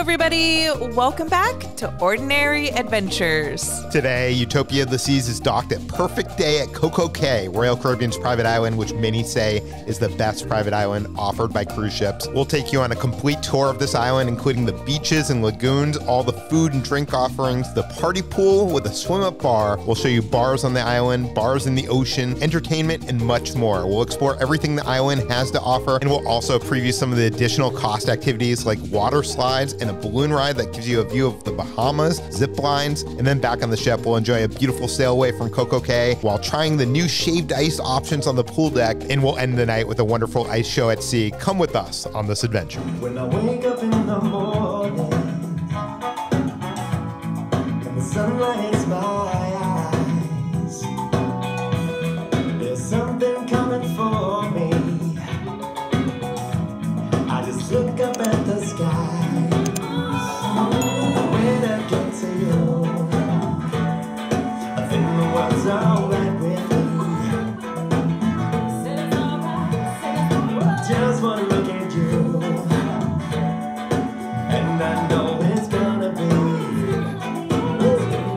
everybody. Welcome back to Ordinary Adventures. Today, Utopia of the Seas is docked at Perfect Day at Coco Cay, Royal Caribbean's private island, which many say is the best private island offered by cruise ships. We'll take you on a complete tour of this island, including the beaches and lagoons, all the food and drink offerings, the party pool with a swim-up bar. We'll show you bars on the island, bars in the ocean, entertainment, and much more. We'll explore everything the island has to offer, and we'll also preview some of the additional cost activities like water slides and a balloon ride that gives you a view of the Bahamas, zip lines, and then back on the ship, we'll enjoy a beautiful sailaway from Coco Cay while trying the new shaved ice options on the pool deck, and we'll end the night with a wonderful ice show at sea. Come with us on this adventure. When I wake up in the morning and the sunlight hits my eyes, there's something coming for me. I just look up at the sky. When I get to you, I think the world's alright with me. Just wanna look at you, and I know it's gonna be,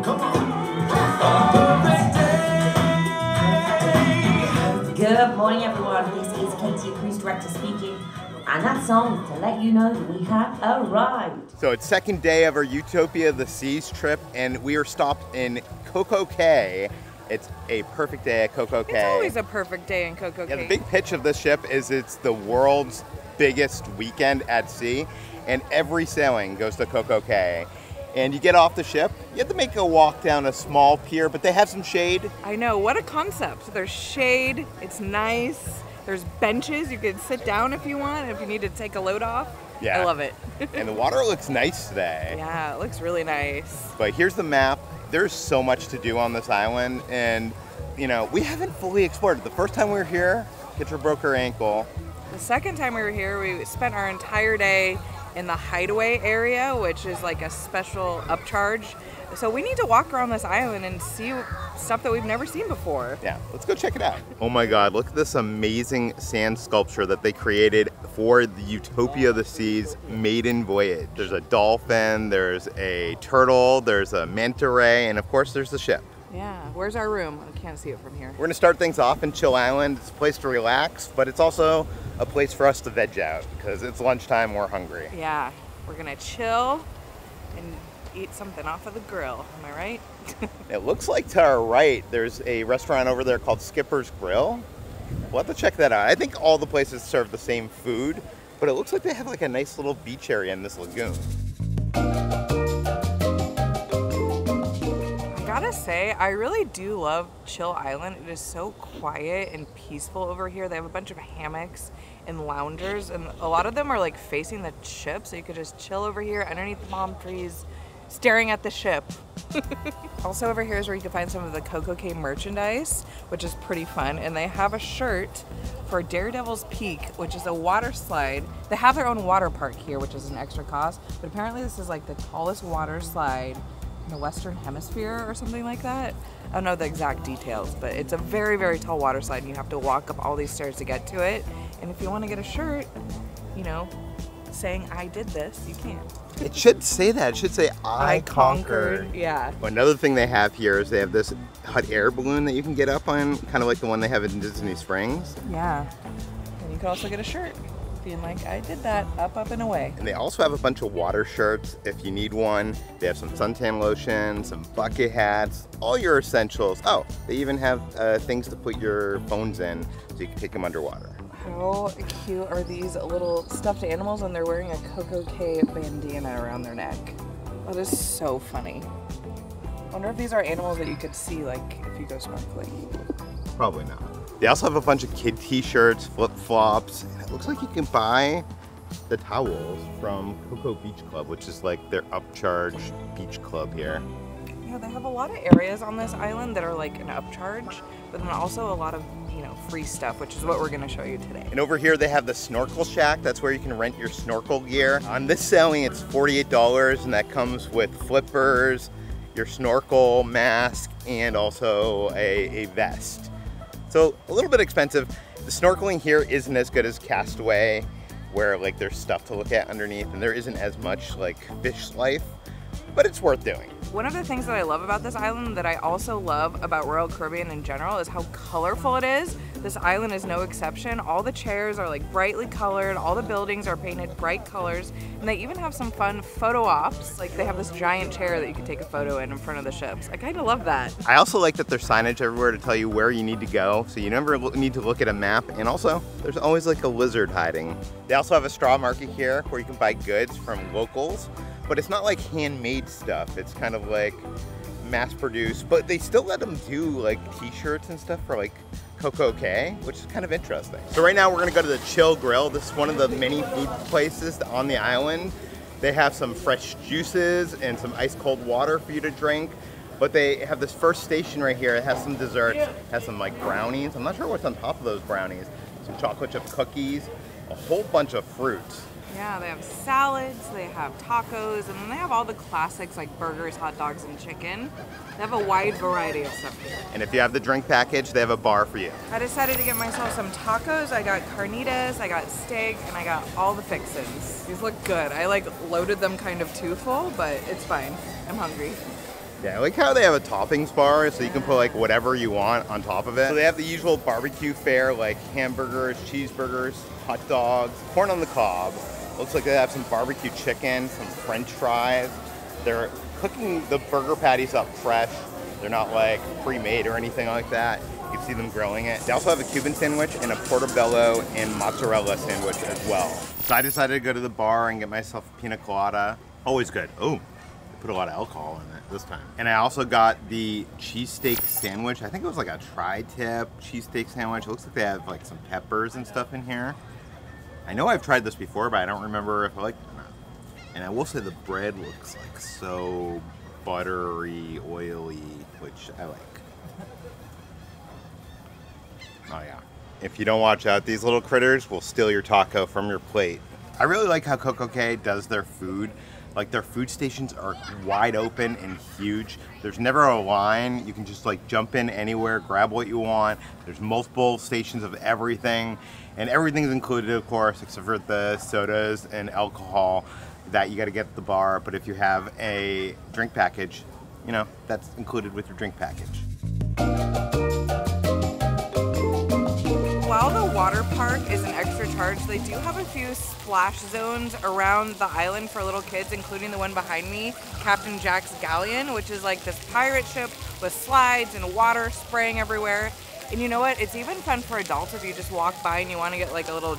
come on, a perfect day. Good morning, everyone. This is Katie, your cruise director speaking. And that song is to let you know that we have arrived. So it's second day of our Utopia of the Seas trip, and we are stopped in Coco Cay. It's a perfect day at Coco Cay. It's always a perfect day in Coco Cay. Yeah, the big pitch of this ship is it's the world's biggest weekend at sea, and every sailing goes to Coco Cay. And you get off the ship, you have to make a walk down a small pier, but they have some shade. I know, what a concept. There's shade, it's nice. There's benches, you can sit down if you want, if you need to take a load off. Yeah. I love it. And the water looks nice today. Yeah, it looks really nice. But here's the map. There's so much to do on this island, and you know, we haven't fully explored it. The first time we were here, Kitra broke her ankle. The second time we were here, we spent our entire day in the hideaway area, which is like a special upcharge. So we need to walk around this island and see stuff that we've never seen before. Yeah, let's go check it out. Oh my God, look at this amazing sand sculpture that they created for the Utopia of the Seas maiden voyage. There's a dolphin, there's a turtle, there's a manta ray, and of course there's the ship. Yeah, where's our room? I can't see it from here. We're gonna start things off in Chill Island. It's a place to relax, but it's also a place for us to veg out because it's lunchtime, we're hungry. Yeah, we're gonna chill and eat something off of the grill, am I right? It looks like to our right, there's a restaurant over there called Skipper's Grill. We'll have to check that out. I think all the places serve the same food, but it looks like they have like a nice little beach area in this lagoon. I gotta say, I really do love Chill Island. It is so quiet and peaceful over here. They have a bunch of hammocks and loungers, and a lot of them are like facing the ship, so you could just chill over here underneath the palm trees, staring at the ship. Also over here is where you can find some of the Coco Cay merchandise, which is pretty fun. And they have a shirt for Daredevil's Peak, which is a water slide. They have their own water park here, which is an extra cost, but apparently this is like the tallest water slide in the Western Hemisphere or something like that. I don't know the exact details, but it's a very, very tall water slide and you have to walk up all these stairs to get to it. And if you want to get a shirt, you know, saying I did this, you can. It should say that. It should say I conquered. Yeah. Another thing they have here is they have this hot air balloon that you can get up on, kind of like the one they have in Disney Springs. Yeah. And you can also get a shirt being like, I did that, up, and away. And they also have a bunch of water shirts if you need one. They have some suntan lotion, some bucket hats, all your essentials. Oh, they even have things to put your phones in so you can take them underwater. How cute are these little stuffed animals, and they're wearing a Coco Cay bandana around their neck. That is so funny. I wonder if these are animals that you could see like if you go snorkeling. Probably not. They also have a bunch of kid t-shirts, flip-flops, and it looks like you can buy the towels from Coco Beach Club, which is like their upcharge beach club here. Yeah, they have a lot of areas on this island that are like an upcharge, but then also a lot of, you know, free stuff, which is what we're gonna show you today. And over here they have the Snorkel Shack. That's where you can rent your snorkel gear. On this sailing, it's $48, and that comes with flippers, your snorkel mask, and also a vest. So a little bit expensive. The snorkeling here isn't as good as Castaway. where like there's stuff to look at underneath and there isn't as much like fish life, but it's worth doing. One of the things that I love about this island that I also love about Royal Caribbean in general is how colorful it is. This island is no exception. All the chairs are like brightly colored, all the buildings are painted bright colors, and they even have some fun photo ops. Like they have this giant chair that you can take a photo in front of the ships. I kind of love that. I also like that there's signage everywhere to tell you where you need to go, so you never need to look at a map, and also there's always like a lizard hiding. They also have a straw market here where you can buy goods from locals, but it's not like handmade stuff. It's kind of like mass produced, but they still let them do like t-shirts and stuff for like Coco Cay, which is kind of interesting. So right now we're gonna go to the Chill Grill. This is one of the many food places on the island. They have some fresh juices and some ice cold water for you to drink, but they have this first station right here. It has some desserts, has some like brownies. I'm not sure what's on top of those brownies. Some chocolate chip cookies, a whole bunch of fruits. Yeah, they have salads, they have tacos, and then they have all the classics like burgers, hot dogs, and chicken. They have a wide variety of stuff here. And if you have the drink package, they have a bar for you. I decided to get myself some tacos. I got carnitas, I got steak, and I got all the fixins. These look good. I like loaded them kind of too full, but it's fine. I'm hungry. Yeah, I like how they have a toppings bar so you can put like whatever you want on top of it. So they have the usual barbecue fare like hamburgers, cheeseburgers, hot dogs, corn on the cob. Looks like they have some barbecue chicken, some french fries. They're cooking the burger patties up fresh. They're not like pre-made or anything like that. You can see them grilling it. They also have a Cuban sandwich and a portobello and mozzarella sandwich as well. So I decided to go to the bar and get myself a pina colada. Always good. Oh, they put a lot of alcohol in it this time. And I also got the cheesesteak sandwich. I think it was like a tri-tip cheesesteak sandwich. It looks like they have like some peppers and stuff in here. I know I've tried this before, but I don't remember if I liked it or not. And I will say the bread looks like so buttery, oily, which I like. Oh yeah. If you don't watch out, these little critters will steal your taco from your plate. I really like how Coco Cay does their food. Like their food stations are wide open and huge. There's never a line. You can just like jump in anywhere, grab what you want. There's multiple stations of everything. And everything's included, of course, except for the sodas and alcohol that you gotta get at the bar. But if you have a drink package, you know, that's included with your drink package. While the water park is an extra charge, they do have a few splash zones around the island for little kids, including the one behind me, Captain Jack's Galleon, which is like this pirate ship with slides and water spraying everywhere. And you know what? It's even fun for adults if you just walk by and you want to get like a little,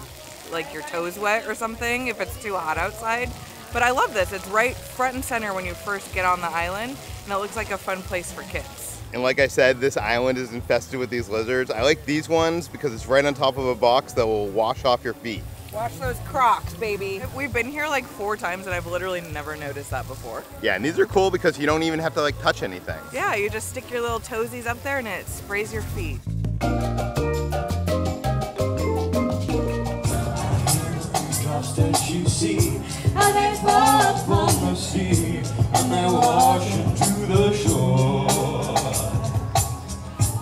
like your toes wet or something if it's too hot outside. But I love this. It's right front and center when you first get on the island, and it looks like a fun place for kids. And like I said, this island is infested with these lizards. I like these ones because it's right on top of a box that will wash off your feet. Watch those Crocs, baby. We've been here like 4 times and I've literally never noticed that before. Yeah, and these are cool because you don't even have to like touch anything. Yeah, you just stick your little toesies up there and it sprays your feet. Drops that you see, and they fall from the sea, and they wash into the shore.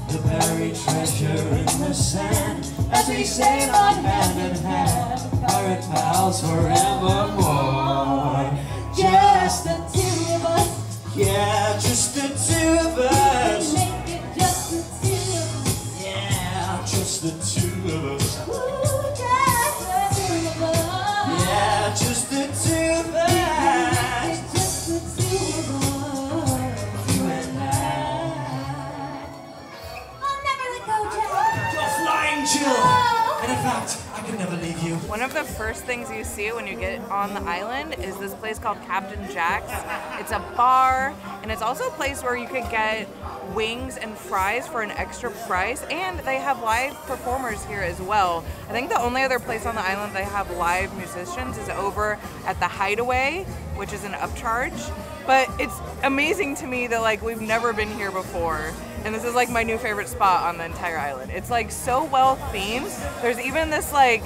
The buried treasure in the sand, as we sail on hand in hand, pirate pals forevermore. Just the two of us, yeah, just the two of us. Make it just the two of us, yeah, just the two of us. Ooh, just the two of us, yeah, just the two of us. Just the two of us, you and I. I'll never let go, Jack. You're flying, Jill. And in fact, I can never leave you. One of the first things you see when you get on the island is this place called Captain Jack's. It's a bar, and it's also a place where you could get wings and fries for an extra price, and they have live performers here as well. I think the only other place on the island they have live musicians is over at the Hideaway, which is an upcharge. But it's amazing to me that like we've never been here before, and this is like my new favorite spot on the entire island. It's like so well themed. There's even this like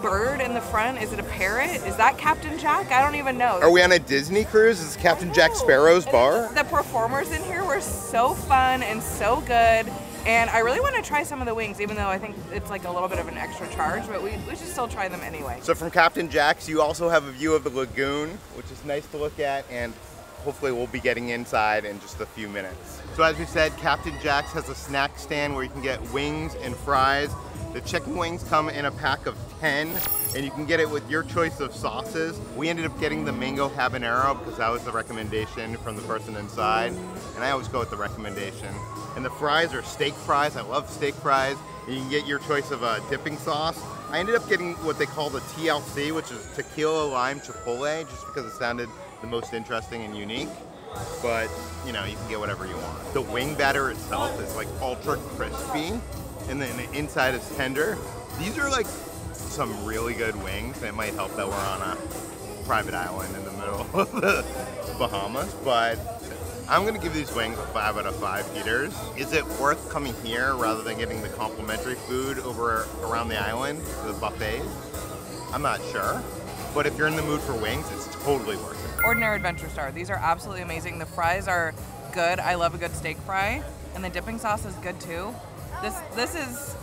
bird in the front. Is it a parrot? Is that Captain Jack? I don't even know. Are we on a Disney cruise? Is Captain Jack Sparrow's bar? The performers in here were so fun and so good. And I really want to try some of the wings, even though I think it's like a little bit of an extra charge, but we should still try them anyway. So from Captain Jack's, you also have a view of the lagoon, which is nice to look at, and hopefully we'll be getting inside in just a few minutes. So as we said, Captain Jack's has a snack stand where you can get wings and fries. The chicken wings come in a pack of 10, and you can get it with your choice of sauces. We ended up getting the mango habanero because that was the recommendation from the person inside, and I always go with the recommendation. And the fries are steak fries. I love steak fries. You can get your choice of a dipping sauce. I ended up getting what they call the TLC, which is tequila lime chipotle, just because it sounded the most interesting and unique. But, you know, you can get whatever you want. The wing batter itself is like ultra crispy, and then the inside is tender. These are like some really good wings. It might help that we're on a private island in the middle of the Bahamas, but I'm gonna give these wings a 5 out of 5 heaters. Is it worth coming here rather than getting the complimentary food over around the island, the buffets? I'm not sure, but if you're in the mood for wings, it's totally worth it. Ordinary Adventure Star. These are absolutely amazing. The fries are good. I love a good steak fry, and the dipping sauce is good too. This is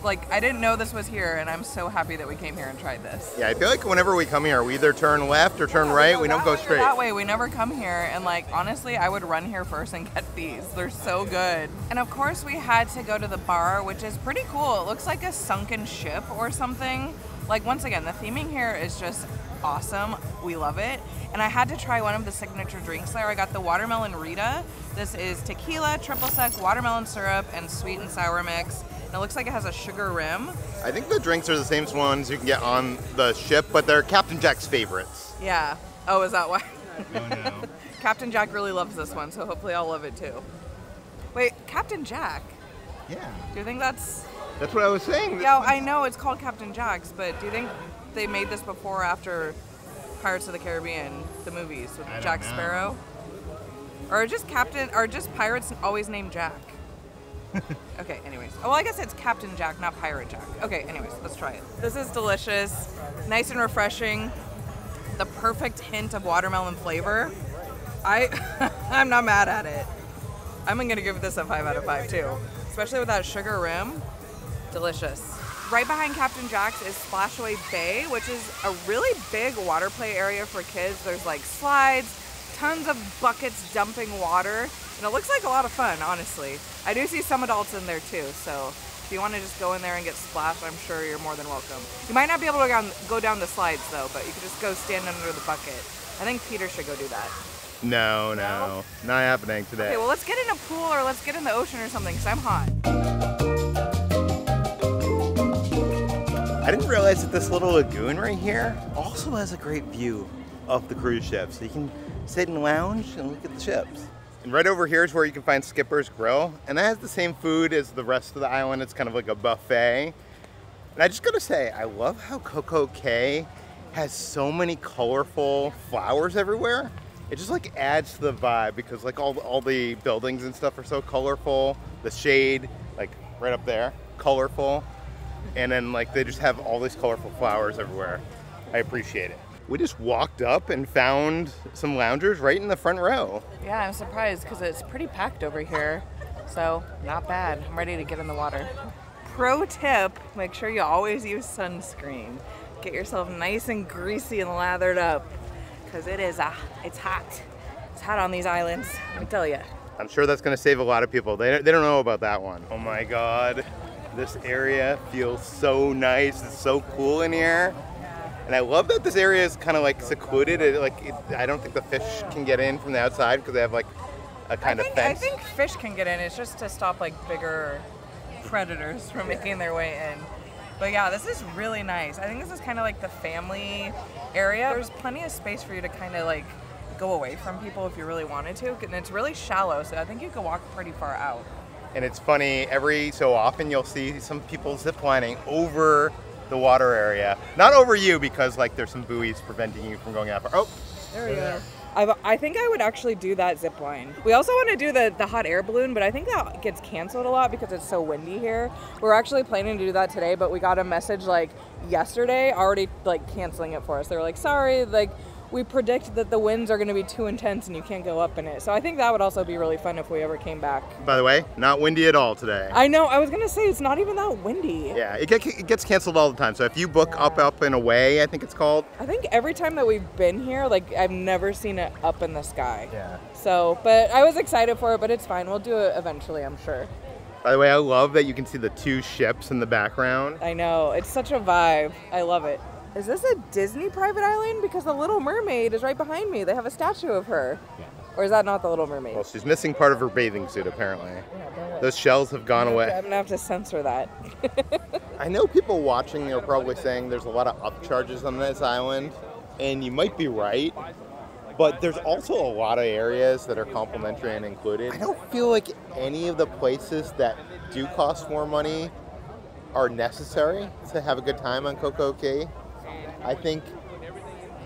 like, I didn't know this was here, and I'm so happy that we came here and tried this. Yeah, I feel like whenever we come here, we either turn left or turn right. We don't go straight. That way, we never come here, and like, honestly, I would run here first and get these. They're so good. And of course, we had to go to the bar, which is pretty cool. It looks like a sunken ship or something. Like, once again, the theming here is just awesome. We love it. And I had to try one of the signature drinks there. I got the watermelon Rita. This is tequila, triple sec, watermelon syrup, and sweet and sour mix. It looks like it has a sugar rim. I think the drinks are the same ones you can get on the ship, but they're Captain Jack's favorites. Yeah. Oh, is that why? Oh, no. Captain Jack really loves this one, so hopefully I'll love it too. Wait, Captain Jack? Yeah. Do you think that's... That's what I was saying. Yeah, I know it's called Captain Jack's, but do you think they made this before or after Pirates of the Caribbean, the movies with Jack Sparrow? Or just pirates always named Jack? Okay, anyways. Oh, well, I guess it's Captain Jack, not Pirate Jack. Okay, anyways, let's try it. This is delicious, nice and refreshing. The perfect hint of watermelon flavor. I'm not mad at it. I'm gonna give this a 5 out of 5 too. Especially with that sugar rim, delicious. Right behind Captain Jack's is Splashaway Bay, which is a really big water play area for kids. There's like slides, tons of buckets dumping water, and it looks like a lot of fun, honestly. I do see some adults in there too, so if you want to just go in there and get splashed, I'm sure you're more than welcome. You might not be able to go down the slides though, but you could just go stand under the bucket. I think Peter should go do that. No, not happening today. Okay, well, let's get in a pool or let's get in the ocean or something, because I'm hot. I didn't realize that this little lagoon right here also has a great view of the cruise ship. So you can sit and lounge and look at the ships. And right over here is where you can find Skipper's Grill. And that has the same food as the rest of the island. It's kind of like a buffet. And I just gotta say, I love how Coco Cay has so many colorful flowers everywhere. It just like adds to the vibe because like all the buildings and stuff are so colorful. The shade, like right up there, colorful. And then like they just have all these colorful flowers everywhere. I appreciate it. We just walked up and found some loungers right in the front row. Yeah, I'm surprised because it's pretty packed over here. So not bad. I'm ready to get in the water. Pro tip, make sure you always use sunscreen. Get yourself nice and greasy and lathered up because it's hot. It's hot on these islands, let me tell you. I'm sure that's gonna save a lot of people. They don't know about that one. Oh my God, this area feels so nice. It's so cool in here. And I love that this area is kind of like secluded. I don't think the fish can get in from the outside because they have like a kind of fence. I think fish can get in. It's just to stop like bigger predators from making their way in. But yeah, this is really nice. I think this is kind of like the family area. There's plenty of space for you to kind of like go away from people if you really wanted to. And it's really shallow, so I think you could walk pretty far out. And it's funny, every so often you'll see some people ziplining over the water area. Not over you because like there's some buoys preventing you from going that far. Oh, there we go. I think I would actually do that zip line. We also want to do the hot air balloon, but I think that gets canceled a lot because it's so windy here. We're actually planning to do that today, but we got a message like yesterday already like canceling it for us. They were like, sorry, like we predict that the winds are going to be too intense and you can't go up in it. So I think that would also be really fun if we ever came back. By the way, not windy at all today. I know, I was going to say it's not even that windy. Yeah, it gets canceled all the time. So if you book up and away, I think it's called. I think every time that we've been here, like I've never seen it up in the sky. Yeah. So, but I was excited for it, but it's fine. We'll do it eventually, I'm sure. By the way, I love that you can see the 2 ships in the background. I know, it's such a vibe. I love it. Is this a Disney private island? Because the Little Mermaid is right behind me. They have a statue of her. Yeah. Or is that not the Little Mermaid? Well, she's missing part of her bathing suit, apparently. Those shells have gone away. I'm gonna have to censor that. I know people watching are probably saying there's a lot of upcharges on this island, and you might be right, but there's also a lot of areas that are complimentary and included. I don't feel like any of the places that do cost more money are necessary to have a good time on Coco Cay. I think,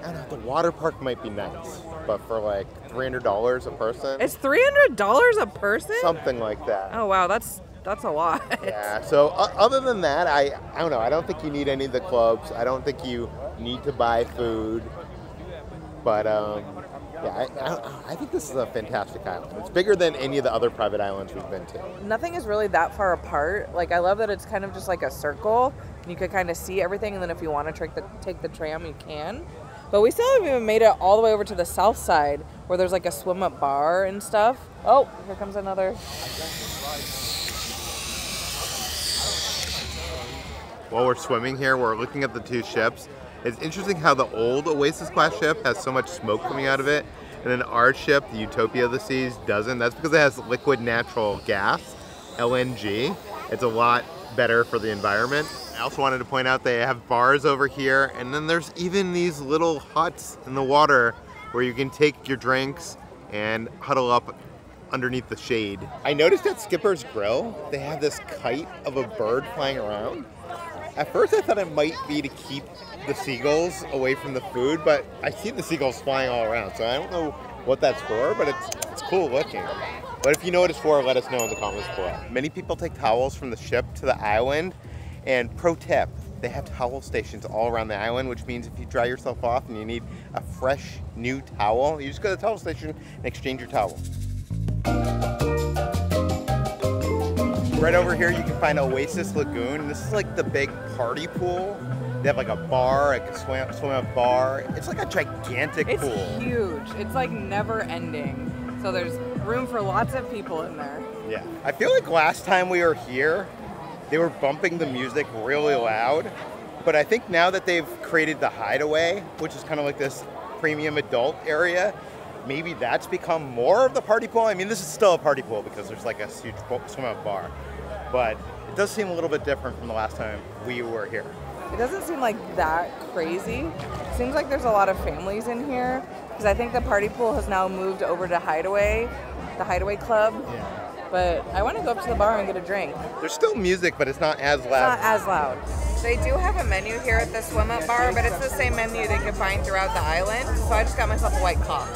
I don't know, the water park might be nice, but for like $300 a person. It's $300 a person? Something like that. Oh wow, that's a lot. Yeah, so other than that, I don't know, I don't think you need any of the clubs. I don't think you need to buy food. But yeah, I think this is a fantastic island. It's bigger than any of the other private islands we've been to. Nothing is really that far apart. Like, I love that it's kind of just like a circle. You could kind of see everything, and then if you want to take the tram, you can. But we still haven't even made it all the way over to the south side, where there's like a swim-up bar and stuff. Oh, here comes another. While we're swimming here, we're looking at the 2 ships. It's interesting how the old Oasis class ship has so much smoke coming out of it, and then our ship, the Utopia of the Seas, doesn't. That's because it has liquid natural gas, LNG. It's a lot better for the environment. I also wanted to point out they have bars over here, and then there's even these little huts in the water where you can take your drinks and huddle up underneath the shade. I noticed at Skipper's Grill, they have this kite of a bird flying around. At first I thought it might be to keep the seagulls away from the food, but I see the seagulls flying all around, so I don't know what that's for, but it's cool looking. But if you know what it's for, let us know in the comments below. Many people take towels from the ship to the island, and pro tip, they have towel stations all around the island, which means if you dry yourself off and you need a fresh new towel, you just go to the towel station and exchange your towel. Right over here you can find Oasis Lagoon. This is like the big party pool. They have like a bar, like a swim up bar. It's like a gigantic pool. It's huge. It's like never ending. So there's room for lots of people in there. Yeah. I feel like last time we were here, they were bumping the music really loud. But I think now that they've created the Hideaway, which is kind of like this premium adult area, maybe that's become more of the party pool. I mean, this is still a party pool because there's like a huge swim up bar. But it does seem a little bit different from the last time we were here. It doesn't seem like that crazy. It seems like there's a lot of families in here because I think the party pool has now moved over to Hideaway, the Hideaway Club. Yeah. But I want to go up to the bar and get a drink. There's still music, but it's not as loud. It's not as loud. They do have a menu here at the swim up bar, but it's the same menu they can find throughout the island. So I just got myself a white claw.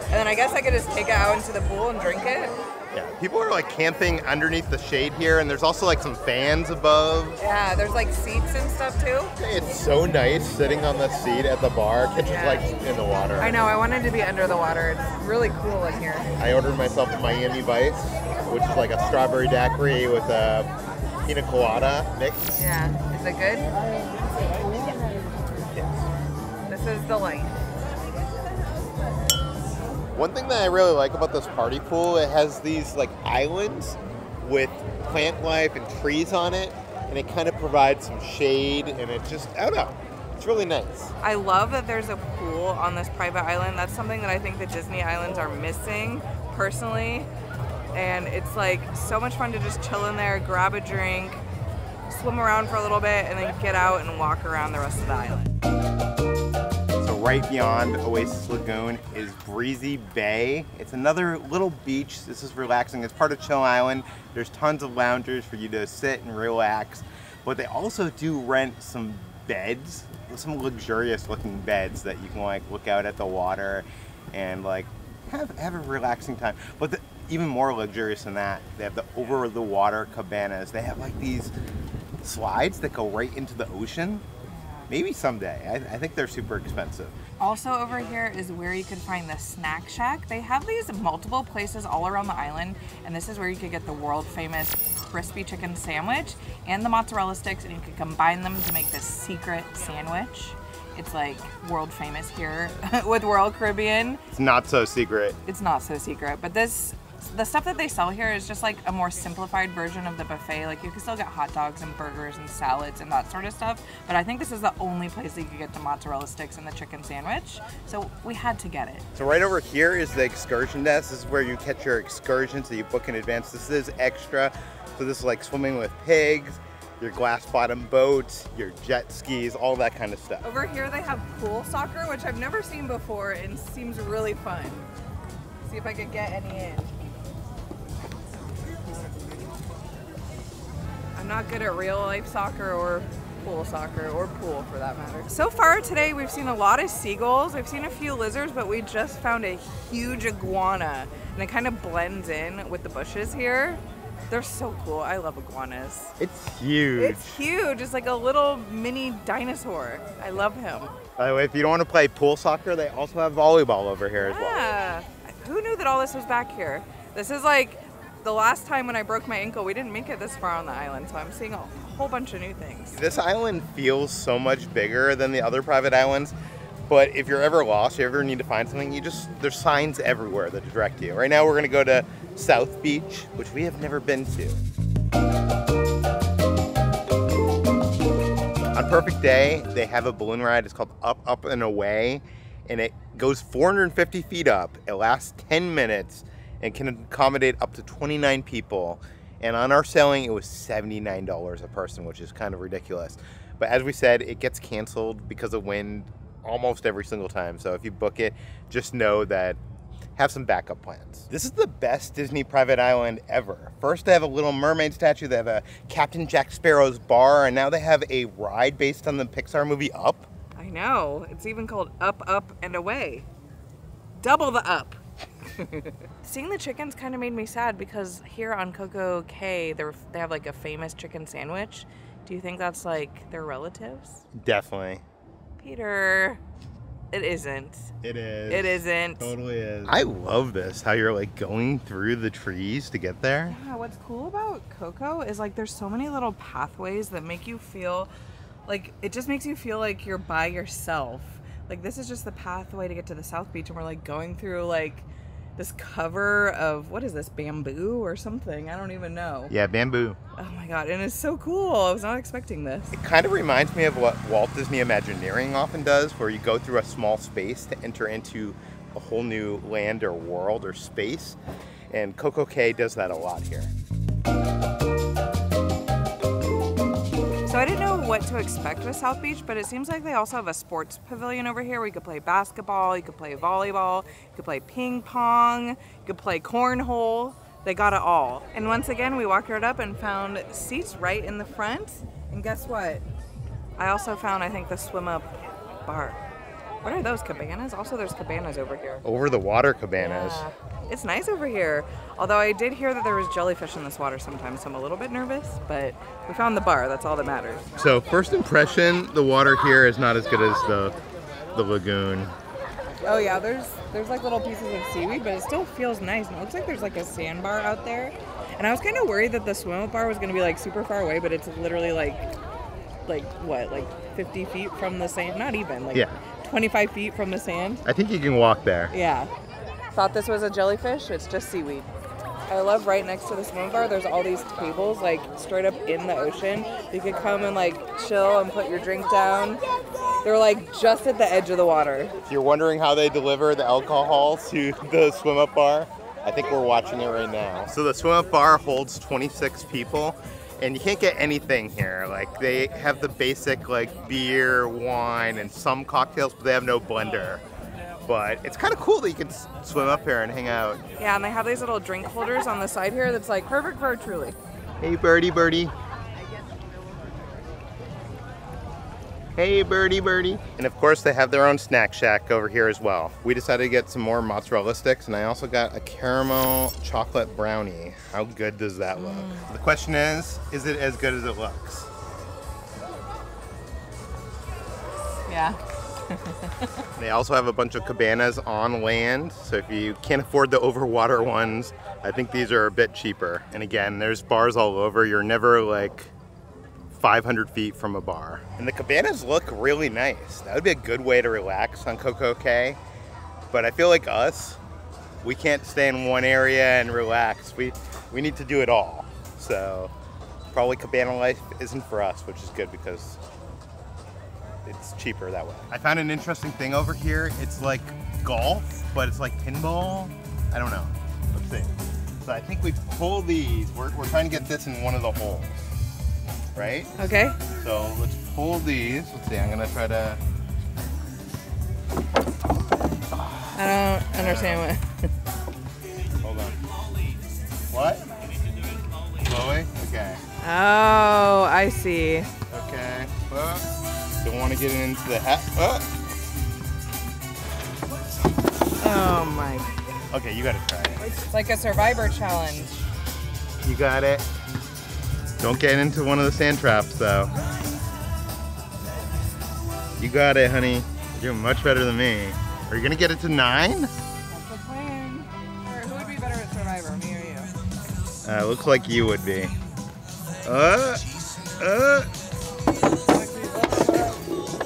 And then I guess I could just take it out into the pool and drink it. Yeah, people are like camping underneath the shade here, and there's also like some fans above. Yeah, there's like seats and stuff too. It's so nice sitting on the seat at the bar, just like in the water. I know, I wanted to be under the water. It's really cool in here. I ordered myself a Miami Vice, which is like a strawberry daiquiri with a pina colada mix. Yeah, is it good? Yes. This is the light. One thing that I really like about this party pool, it has these like islands with plant life and trees on it, and it kind of provides some shade, and it just, I don't know, it's really nice. I love that there's a pool on this private island. That's something that I think the Disney islands are missing, personally. And it's like so much fun to just chill in there, grab a drink, swim around for a little bit, and then get out and walk around the rest of the island. So right beyond Oasis Lagoon is Breezy Bay. It's another little beach. This is relaxing. It's part of Chill Island. There's tons of loungers for you to sit and relax. But they also do rent some beds, some luxurious looking beds that you can like look out at the water and like have a relaxing time. But even more luxurious than that, they have the over the water cabanas. They have like these slides that go right into the ocean. Maybe someday. I think they're super expensive. Also over here is where you could find the snack shack. They have these multiple places all around the island, and this is where you could get the world famous crispy chicken sandwich and the mozzarella sticks, and you could combine them to make this secret sandwich. It's like world famous here with Royal Caribbean. It's not so secret. It's not so secret, but the stuff that they sell here is just like a more simplified version of the buffet. Like you can still get hot dogs and burgers and salads and that sort of stuff, but I think this is the only place that you can get the mozzarella sticks and the chicken sandwich, so we had to get it. So right over here is the excursion desk. This is where you catch your excursions that you book in advance. This is extra, so this is like swimming with pigs, your glass bottom boats, your jet skis, all that kind of stuff. Over here they have pool soccer, which I've never seen before and seems really fun. See if I could get any in. I'm not good at real life soccer or pool soccer, or pool for that matter. So far today we've seen a lot of seagulls, we've seen a few lizards, but we just found a huge iguana, and it kind of blends in with the bushes here. They're so cool. I love iguanas. It's huge. It's huge. It's like a little mini dinosaur. I love him. By the way, if you don't want to play pool soccer, they also have volleyball over here as well. Yeah. Who knew that all this was back here? This is like the last time when I broke my ankle, we didn't make it this far on the island, so I'm seeing a whole bunch of new things. This island feels so much bigger than the other private islands, but if you're ever lost, you ever need to find something, there's signs everywhere that direct you. Right now we're gonna go to South Beach, which we have never been to. On Perfect Day, they have a balloon ride. It's called Up, Up, and Away, and it goes 450 feet up. It lasts 10 minutes and can accommodate up to 29 people. And on our sailing, it was $79 a person, which is kind of ridiculous. But as we said, it gets canceled because of wind almost every single time. So if you book it, just know that have some backup plans. This is the best Disney private island ever. First, they have a Little Mermaid statue. They have a Captain Jack Sparrow's bar, and now they have a ride based on the Pixar movie Up. I know. It's even called Up, Up, and Away. Double the up. Seeing the chickens kind of made me sad because here on Coco Cay, they have like a famous chicken sandwich. Do you think that's like their relatives? Definitely. Peter, it isn't. It is. It isn't. Totally is. I love this, how you're like going through the trees to get there. Yeah, what's cool about Coco is like there's so many little pathways that make you feel like, it just makes you feel like you're by yourself. Like this is just the pathway to get to the South Beach, and we're like going through like this cover of, what is this, bamboo or something? I don't even know. Yeah, bamboo. Oh my God, and it's so cool. I was not expecting this. It kind of reminds me of what Walt Disney Imagineering often does, where you go through a small space to enter into a whole new land or world or space. And Coco Cay does that a lot here. So I didn't know what to expect with South Beach, but it seems like they also have a sports pavilion over here where you could play basketball, you could play volleyball, you could play ping pong, you could play cornhole. They got it all. And once again, we walked right up and found seats right in the front. And guess what? I also found, I think, the swim up bar. What are those, cabanas? Also, there's cabanas over here. Over the water cabanas. Yeah. It's nice over here. Although I did hear that there was jellyfish in this water sometimes, so I'm a little bit nervous, but we found the bar. That's all that matters. So first impression, the water here is not as good as the lagoon. Oh yeah, there's like little pieces of seaweed, but it still feels nice. And it looks like there's like a sandbar out there. And I was kind of worried that the swim up bar was gonna be like super far away, but it's literally like what, like 50 feet from the sand? Not even, like 25 feet from the sand. I think you can walk there. Yeah. Thought this was a jellyfish, it's just seaweed. I love right next to the swim bar, there's all these tables like straight up in the ocean. You could come and like chill and put your drink down. They're like just at the edge of the water. If you're wondering how they deliver the alcohol to the swim up bar, I think we're watching it right now. So the swim up bar holds 26 people, and you can't get anything here. Like they have the basic like beer, wine, and some cocktails, but they have no blender. But it's kind of cool that you can swim up here and hang out. Yeah, and they have these little drink holders on the side here that's like perfect for a truly. Hey birdie, birdie. Hey birdie, birdie. And of course they have their own snack shack over here as well. We decided to get some more mozzarella sticks, and I also got a caramel chocolate brownie. How good does that look? The question is it as good as it looks? Yeah. They also have a bunch of cabanas on land, so if you can't afford the overwater ones, I think these are a bit cheaper. And again, there's bars all over. You're never like 500 feet from a bar. And the cabanas look really nice. That would be a good way to relax on Coco Cay. But I feel like us, we can't stay in one area and relax. We need to do it all. So probably cabana life isn't for us, which is good because it's cheaper that way. I found an interesting thing over here. It's like golf, but it's like pinball. I don't know. Let's see. So I think we pull these. We're trying to get this in one of the holes, right? Okay. So let's pull these. Let's see. I'm gonna try to. I don't understand what. Hold on. What? Slowly? Okay. Oh, I see. Okay. Don't want to get into the hat. Oh my. Okay, you gotta try it. It's like a survivor challenge. You got it. Don't get into one of the sand traps though. You got it, honey. You're doing much better than me. Are you gonna get it to 9? That's the plan. Or who would be better at survivor, me or you? Looks like you would be.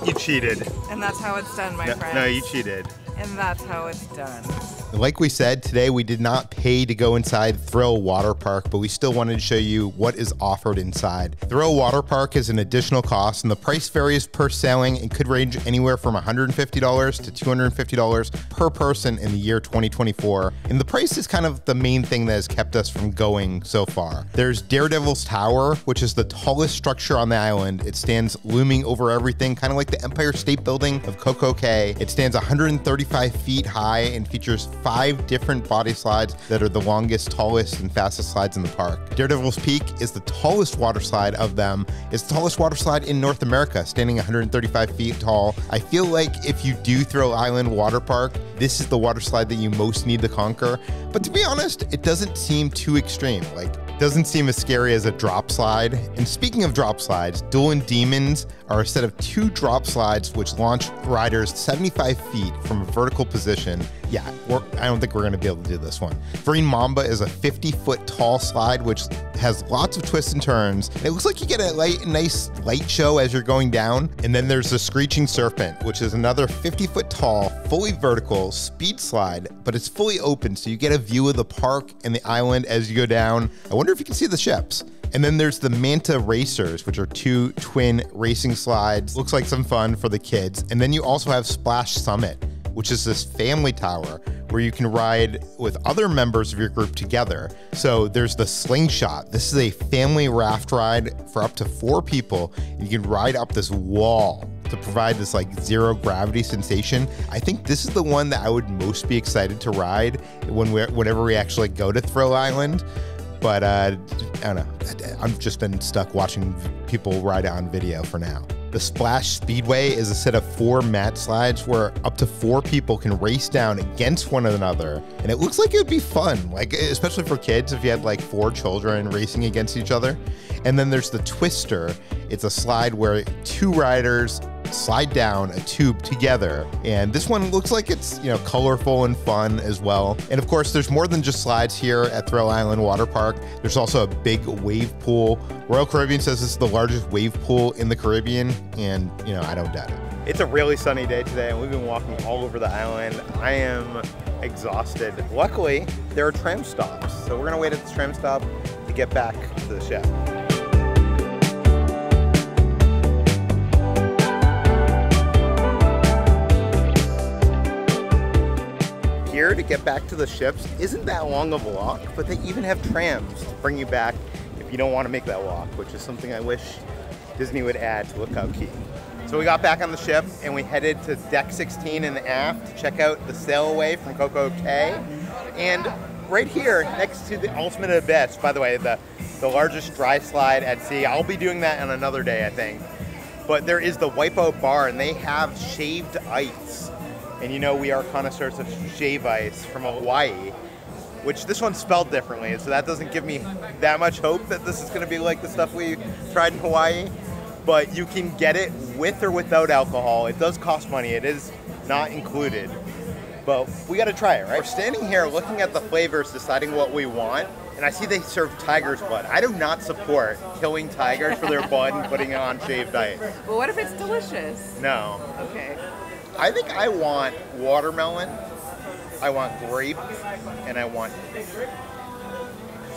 You cheated. And that's how it's done, my friend. No, you cheated. And that's how it's done. Like we said, today we did not pay to go inside Thrill Waterpark, but we still wanted to show you what is offered inside. Thrill Waterpark is an additional cost, and the price varies per sailing and could range anywhere from $150 to $250 per person in the year 2024. And the price is kind of the main thing that has kept us from going so far. There's Daredevil's Tower, which is the tallest structure on the island. It stands looming over everything, kind of like the Empire State Building of Coco Cay. It stands 135 feet high and features 5 different body slides that are the longest, tallest, and fastest slides in the park. Daredevil's Peak is the tallest water slide of them. It's the tallest water slide in North America, standing 135 feet tall. I feel like if you do Thrill Island Water Park, this is the water slide that you most need to conquer. But to be honest, it doesn't seem too extreme. Like, it doesn't seem as scary as a drop slide. And speaking of drop slides, Dueling Demons are a set of 2 drop slides which launch riders 75 feet from a vertical position. Yeah, I don't think we're gonna be able to do this one. Green Mamba is a 50-foot tall slide which has lots of twists and turns. It looks like you get a nice light show as you're going down. And then there's the Screeching Serpent, which is another 50-foot tall, fully vertical speed slide, but it's fully open, so you get a view of the park and the island as you go down. I wonder if you can see the ships. And then there's the Manta Racers, which are 2 twin racing slides. Looks like some fun for the kids. And then you also have Splash Summit, which is this family tower where you can ride with other members of your group together. So there's the Slingshot. This is a family raft ride for up to 4 people. You can ride up this wall to provide this like zero gravity sensation. I think this is the one that I would most be excited to ride whenever we actually go to Thrill Island. But I don't know, I've just been stuck watching people ride it on video for now. The Splash Speedway is a set of 4 mat slides where up to 4 people can race down against one another. And it looks like it would be fun, like especially for kids if you had like 4 children racing against each other. And then there's the Twister. It's a slide where 2 riders slide down a tube together. And this one looks like it's, you know, colorful and fun as well. And of course, there's more than just slides here at Thrill Island Water Park. There's also a big wave pool. Royal Caribbean says this is the largest wave pool in the Caribbean, and you know, I don't doubt it. It's a really sunny day today, and we've been walking all over the island. I am exhausted. Luckily, there are tram stops, so we're gonna wait at this tram stop to get back to the ship. Here to get back to the ships isn't that long of a walk, but they even have trams to bring you back if you don't want to make that walk, which is something I wish Disney would add to Lookout Key. So we got back on the ship and we headed to deck 16 in the aft to check out the Sailaway from Coco Cay. And right here next to the Ultimate Abyss, by the way, the largest dry slide at sea. I'll be doing that on another day, I think. But there is the Whipeout bar, and they have shaved ice. And you know we are connoisseurs of shave ice from Hawaii, which this one's spelled differently, so that doesn't give me that much hope that this is going to be like the stuff we tried in Hawaii. but you can get it with or without alcohol. It does cost money. It is not included, but we got to try it, right? We're standing here looking at the flavors, deciding what we want, and I see they serve tiger's blood. I do not support killing tigers for their blood and putting it on shaved ice. Well, what if it's delicious? No. Okay. I think I want watermelon, I want grape, and I want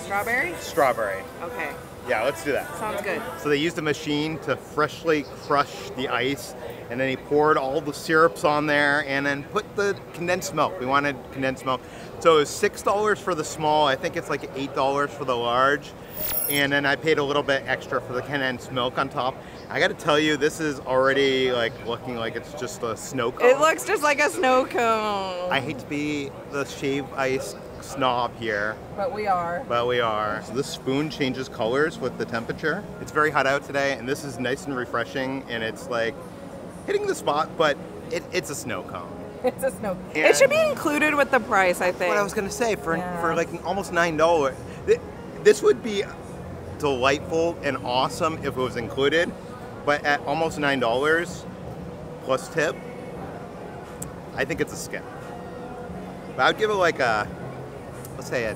Strawberry? strawberry. Okay. Yeah, let's do that. Sounds good. So they used a machine to freshly crush the ice, and then he poured all the syrups on there and then put the condensed milk. We wanted condensed milk. So it was $6 for the small. I think it's like $8 for the large. And then I paid a little bit extra for the condensed milk on top. I gotta tell you, this is already like looking like it's just a snow cone. It looks just like a snow cone. I hate to be the shaved ice snob here, But we are. but we are. So this spoon changes colors with the temperature. It's very hot out today, and this is nice and refreshing, and it's like hitting the spot, but it's a snow cone. It's a snow. And It should be included with the price, I think. What I was gonna say, for Yeah. like almost $9, this would be delightful and awesome if it was included, but at almost $9 plus tip, I think it's a skip. But I would give it like a, let's say a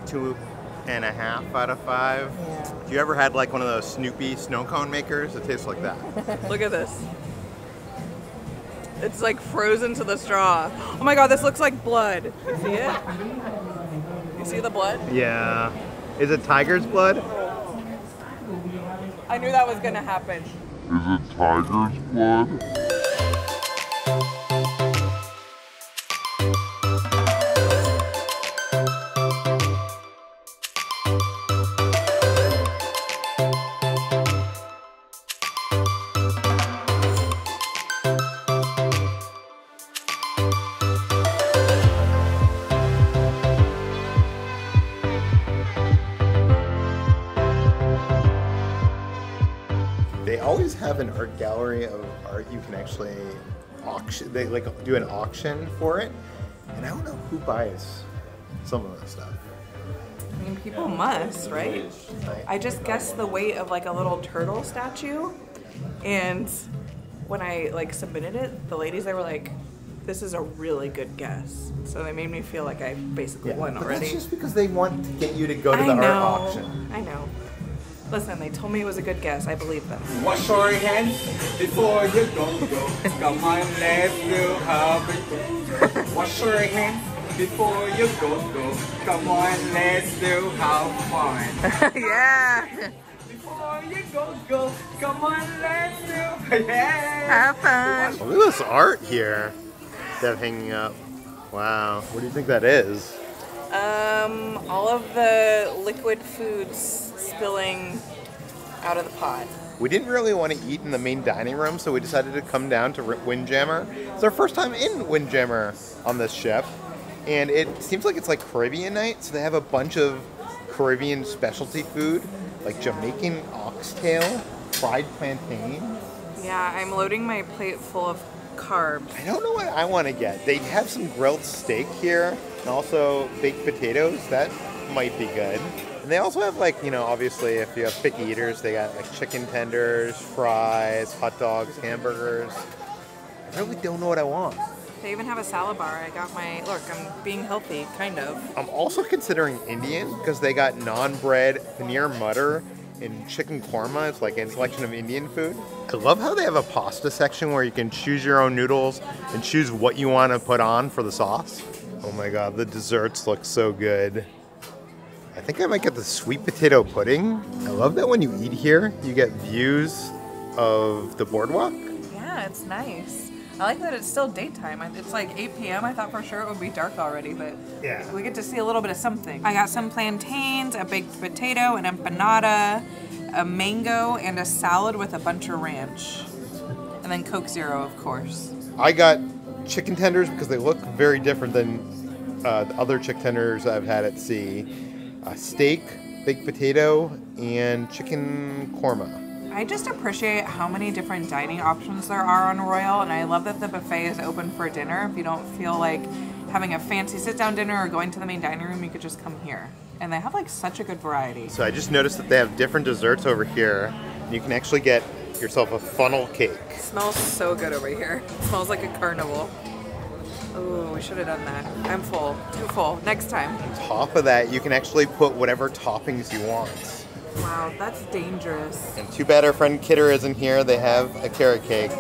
2.5 out of 5. Yeah. Have you ever had like one of those Snoopy snow cone makers? It tastes like that. Look at this. It's like frozen to the straw. Oh my god, this looks like blood. You see it? You see the blood? Yeah. Is it tiger's blood? I knew that was gonna happen. Is it tiger's blood? They always have an art gallery of art you can actually auction. They like do an auction for it, and I don't know who buys some of this stuff. I mean, people must, right? I just guessed the weight of like a little turtle statue, and when I like submitted it, the ladies, they were like, "This is a really good guess." So they made me feel like I basically won but already. that's just because they want to get you to go to I the know. art auction. I know. Listen, they told me it was a good guess. I believe them. Wash your hands before you go. Come on, let's do have it. Wash your hands before you go. Come on, let's do have fun. Yeah. Before you go. Come on, let's do Have fun. Look at this art here they have hanging up. Wow, what do you think that is? All of the liquid foods spilling out of the pot. We didn't really want to eat in the main dining room, so we decided to come down to Windjammer. It's our first time in Windjammer on this ship, and it seems like it's like Caribbean night, so they have a bunch of Caribbean specialty food, like Jamaican oxtail, fried plantain. Yeah, I'm loading my plate full of carbs. I don't know what I want to get. They have some grilled steak here, and also baked potatoes. That might be good. And they also have, like, you know, obviously if you have picky eaters, they got like chicken tenders, fries, hot dogs, hamburgers. I really don't know what I want. They even have a salad bar. I got my, look, I'm being healthy, kind of. I'm also considering Indian because they got naan bread, paneer mutter, and chicken korma. It's like a selection of Indian food. I love how they have a pasta section where you can choose your own noodles and choose what you want to put on for the sauce. Oh my god, the desserts look so good. I think I might get the sweet potato pudding. I love that when you eat here, you get views of the boardwalk. Yeah, it's nice. I like that it's still daytime. It's like 8 p.m. I thought for sure it would be dark already, but Yeah. we get to see a little bit of something. I got some plantains, a baked potato, an empanada, a mango, and a salad with a bunch of ranch. And then Coke Zero, of course. I got chicken tenders because they look very different than the other chicken tenders I've had at sea. Steak, baked potato, and chicken korma. I just appreciate how many different dining options there are on Royal, and I love that the buffet is open for dinner. If you don't feel like having a fancy sit-down dinner or going to the main dining room, you could just come here. And they have like such a good variety. So I just noticed that they have different desserts over here. You can actually get yourself a funnel cake. It smells so good over here. It smells like a carnival. Ooh, we should have done that. I'm full. Too full. Next time. On top of that, you can actually put whatever toppings you want. Wow, that's dangerous. And too bad our friend Kidder isn't here. They have a carrot cake.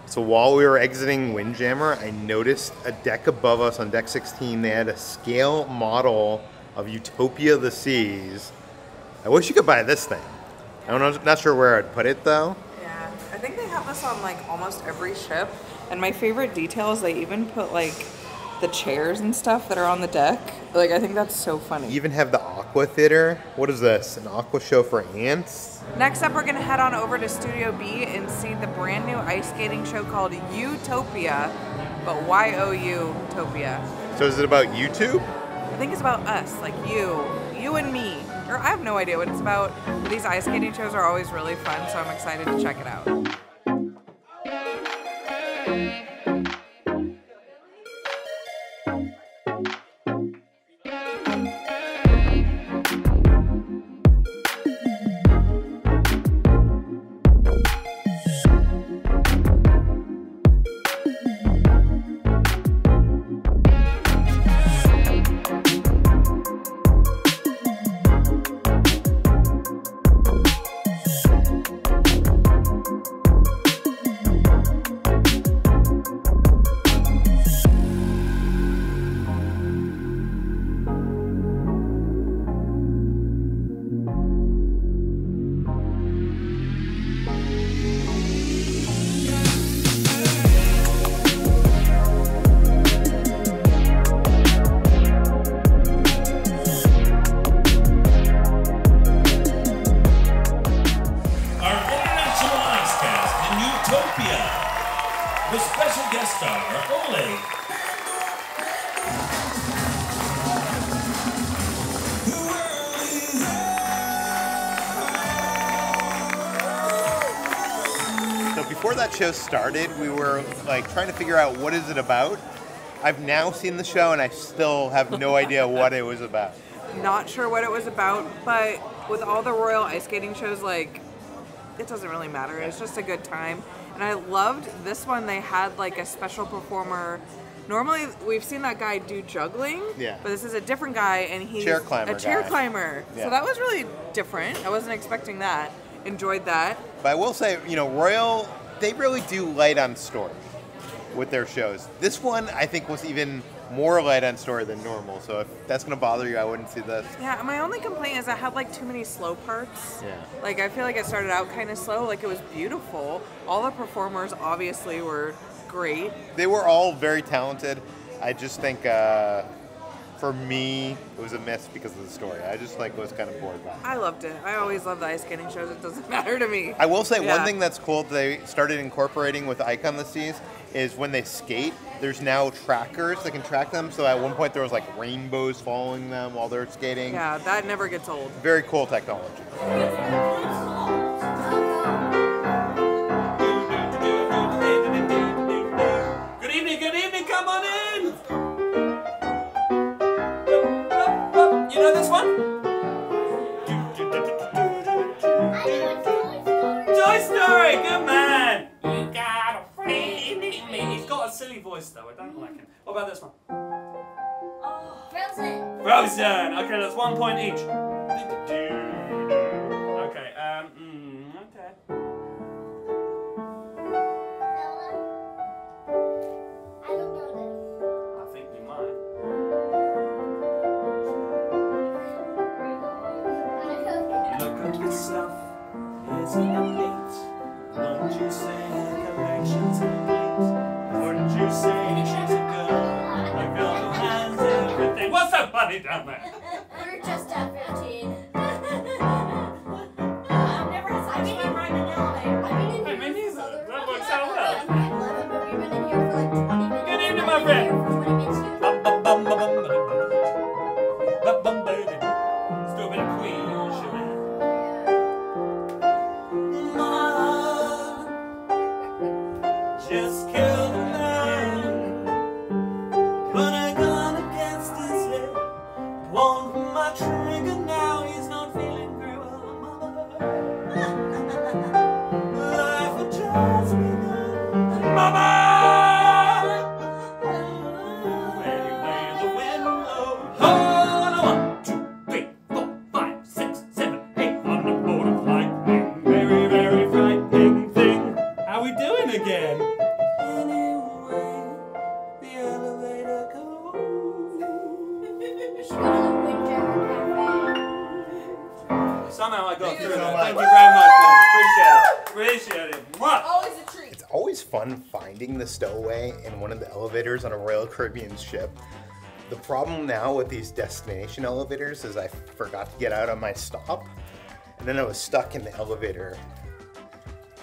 So while we were exiting Windjammer, I noticed a deck above us on deck 16. They had a scale model of Utopia the Seas. I wish you could buy this thing. I'm not sure where I'd put it though. Yeah, I think they have this on like almost every ship. And my favorite detail is they even put like the chairs and stuff that are on the deck. Like, I think that's so funny. You even have the aqua theater. What is this? An aqua show for ants? Next up, we're gonna head on over to Studio B and see the brand new ice skating show called Utopia, but Y-O-U-Topia. So is it about YouTube? I think it's about us, like you and me. Or I have no idea what it's about. But these ice skating shows are always really fun, so I'm excited to check it out. With special guest star, Ole. So before that show started, we were like trying to figure out what is it about. I've now seen the show and I still have no idea what it was about. Not sure what it was about, but with all the Royal Ice Skating shows, like, it doesn't really matter. It's just a good time. And I loved this one. They had like a special performer. Normally we've seen that guy do juggling, Yeah. but this is a different guy, and he's Chair climber a chair guy. climber. Yeah. So that was really different. I wasn't expecting that. Enjoyed that. But I will say, you know, Royal, they really do light on story with their shows. This one, I think, was even more light on story than normal. So if that's going to bother you, I wouldn't see this. Yeah, my only complaint is I had like too many slow parts. Yeah. Like, I feel like it started out kind of slow. Like, it was beautiful. All the performers obviously were great. They were all very talented. I just think, for me, it was a miss because of the story. I just like was kind of bored by it. I loved it. I always love the ice skating shows. It doesn't matter to me. I will say Yeah. one thing that's cool that they started incorporating with Icon the Seas is when they skate, there's now trackers that can track them. So at one point there was like rainbows following them while they're skating. Yeah, that never gets old. Very cool technology. Good evening, come on in! You know this one? Toy Story, good man! You got a friend in me. He's got a silly voice though, I don't like him. What about this one? Frozen. Frozen! Okay, that's 1 point each. Okay, okay. I don't know this. I think we might. Look at yourself, is it complete? Wouldn't you say the collection's complete? Wouldn't you say she's a girl who has everything? What's so funny down there? We're just at 15. I've never I've been in right in an elevator. I've been in Hey, me here. neither. That works out well. I love it, but we've been in here for like 20 minutes. Good evening, my friend. For 20 minutes. Let's do a bit of Queen, shall we? Mom just killed a man, but I gone against his head. Won't my trigger now? He's not feeling very well, Mama. go through so that. much. Thank you very much, man. Appreciate it. Appreciate it. Mwah. Always a treat. It's always fun finding the stowaway in one of the elevators on a Royal Caribbean ship. The problem now with these destination elevators is I forgot to get out on my stop, and then I was stuck in the elevator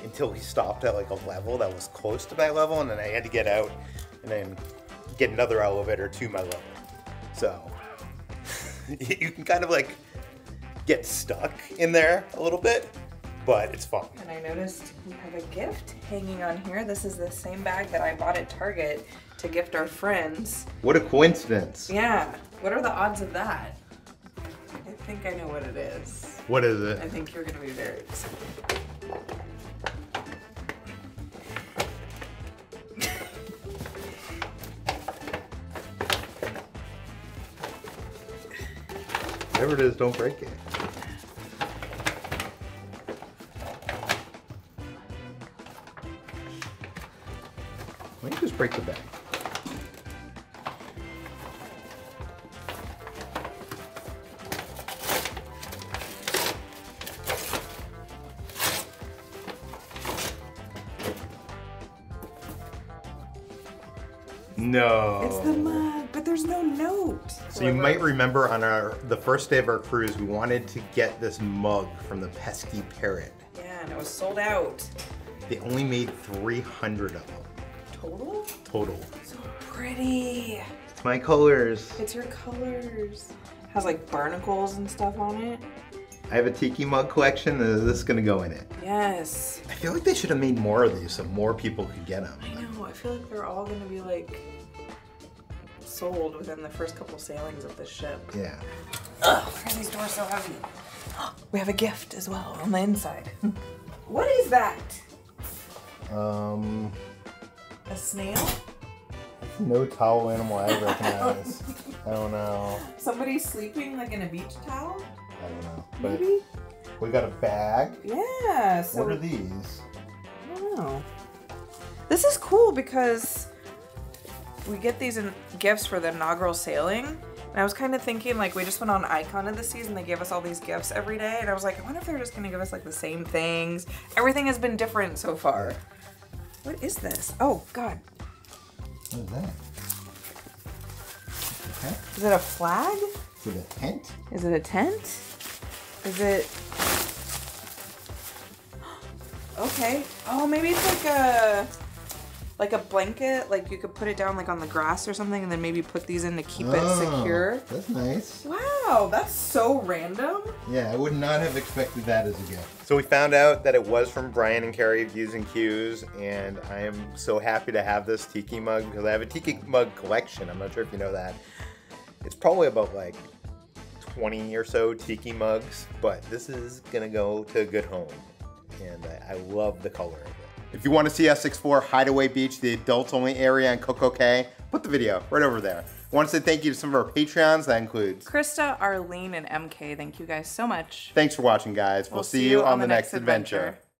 until we stopped at like a level that was close to my level, and then I had to get out and then get another elevator to my level. So you can kind of like get stuck in there a little bit, but it's fun. And I noticed we have a gift hanging on here. This is the same bag that I bought at Target to gift our friends. What a coincidence. Yeah, what are the odds of that? I think I know what it is. What is it? I think you're gonna be very excited. Whatever it is, don't break it. Why don't you just break the bag? No. It's the mug, but there's no note. So you might remember on the first day of our cruise, we wanted to get this mug from the pesky parrot. Yeah, and it was sold out. They only made 300 of them. Total? Total. So pretty. It's my colors. It's your colors. Has like barnacles and stuff on it. I have a tiki mug collection. Is this gonna go in it? Yes. I feel like they should have made more of these so more people could get them. I know, I feel like they're all gonna be like sold within the first couple sailings of this ship. Yeah. Ugh, why are these doors so heavy? We have a gift as well on the inside. What is that? A snail? No towel animal I recognize. I don't know. Somebody sleeping like in a beach towel? I don't know. But Maybe? we got a bag. Yeah, so What are these? I don't know. This is cool because we get these gifts for the inaugural sailing. And I was kind of thinking like we just went on Icon of the Seas and they gave us all these gifts every day. And I was like, I wonder if they're just gonna give us like the same things. Everything has been different so far. What is this? Oh God. What is that? Okay. Is it a flag? Is it a tent? Is it a tent? Is it... Okay. Oh, maybe it's like a blanket. Like you could put it down like on the grass or something and then maybe put these in to keep it secure. That's nice. Wow, that's so random. Yeah, I would not have expected that as a gift. So we found out that it was from Brian and Carrie of Views and Cues, and I am so happy to have this tiki mug because I have a tiki mug collection. I'm not sure if you know that. It's probably about like 20 or so tiki mugs, but this is gonna go to a good home, and I love the color of it. If you want to see us explore Hideaway Beach, the adults-only area in Coco Cay, put the video right over there. I want to say thank you to some of our Patreons. That includes Krista, Arlene, and MK. Thank you guys so much. Thanks for watching, guys. We'll see you on the next adventure.